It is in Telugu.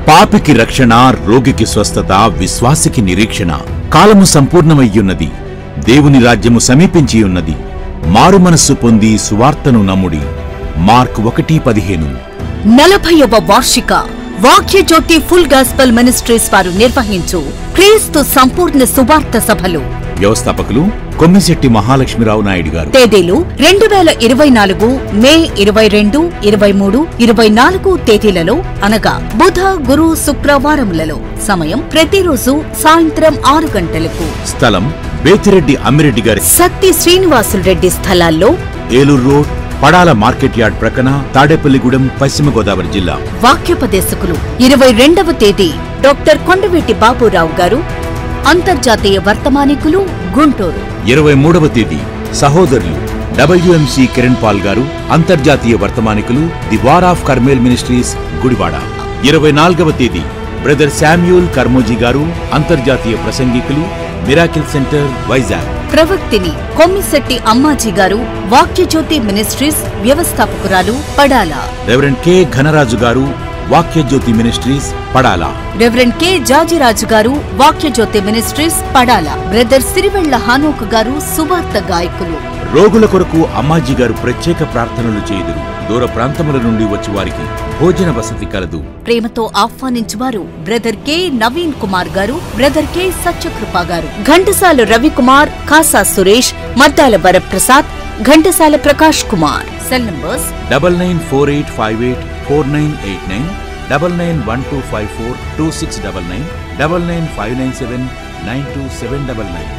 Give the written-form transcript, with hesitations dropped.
పాపికి రక్షణ, రోగికి స్వస్థత, విశ్వాసికి నిరీక్షణ. కాలము సంపూర్ణమయ్యున్నది, దేవుని రాజ్యము సమీపించి ఉన్నది. మారు మనస్సు పొంది సువార్తను నమ్ముడి. మార్క్ 1:15. 40వ వార్షిక వాక్యజ్యోతి ఫుల్ గాస్పెల్ మినిస్ట్రీస్ వారు నిర్వహించు క్రీస్తు సంపూర్ణ సువార్త సభలు. వ్యవస్థాపకులు కొమ్మిశెట్టి మహాలక్ష్మీరావు నాయుడు గారు. తేదీలు 2024 మే 22, 23, 24 తేదీలలో అనగా బుధ, గురు, శుక్రవారములలో. సమయం ప్రతిరోజు సాయంత్రం 6 గంటలకు. స్థలం బేతిరెడ్డి అమ్మిరెడ్డి గారి సత్తి శ్రీనివాసులు రెడ్డి స్థలాల్లో Eluru road, Padala market yard ప్రక్కన, తాడేపల్లిగూడెం, పశ్చిమ గోదావరి జిల్లా. వాక్యోపదేశకులు 22వ తేదీ డాక్టర్ కొండవీటి బాబురావు గారు, అంతర్జాతీయ వర్తమానికులు, గుంటూరు. 23వ తేదీ సహోదరులు WMC కిరణ్ పాల్ గారు, అంతర్జాతీయ వర్తమానికులు, the war of Carmel ministries, Gudivada. 24వ తేదీ బ్రదర్ శామ్యూల్ కర్మోజీ గారు, అంతర్జాతీయ ప్రసంగికులు, మిరాకిల్ సెంటర్, వైజాగ్. ప్రవక్తిని కొమ్మిశెట్టి అమ్మాజీ గారు, వాక్యజ్యోతి మినిస్ట్రీస్ వ్యవస్థాపకురాలు, పడాల. రెవరెండ్ కె ఘనరాజు గారు, Vakyajyothi ministries, Padala. Reverend K Jajiraju గారు, వాక్యజ్యోతి మినిస్ట్రీస్, పడాల. బ్రదర్ సిరివెళ్ల హానోక్ గారు, సువార్త గాయకులు. రోగుల కొరకు అమ్మాజీ గారు ప్రత్యేక ప్రార్థనలు చేయుదురు. దూర ప్రాంతముల నుండి వచ్చి వారికి భోజన వసతి కలదు. ప్రేమతో ఆహ్వానించువారు బ్రదర్ కె నవీన్ కుమార్ గారు, బ్రదర్ కె సత్యకృప గారు, ఘంటసాల రవికుమార్, కాసా సురేష్, మద్దాల వరప్రసాద్, ఘంటసాల ప్రకాష్ కుమార్. Cell numbers 9948584989, 9912542699, 995979279.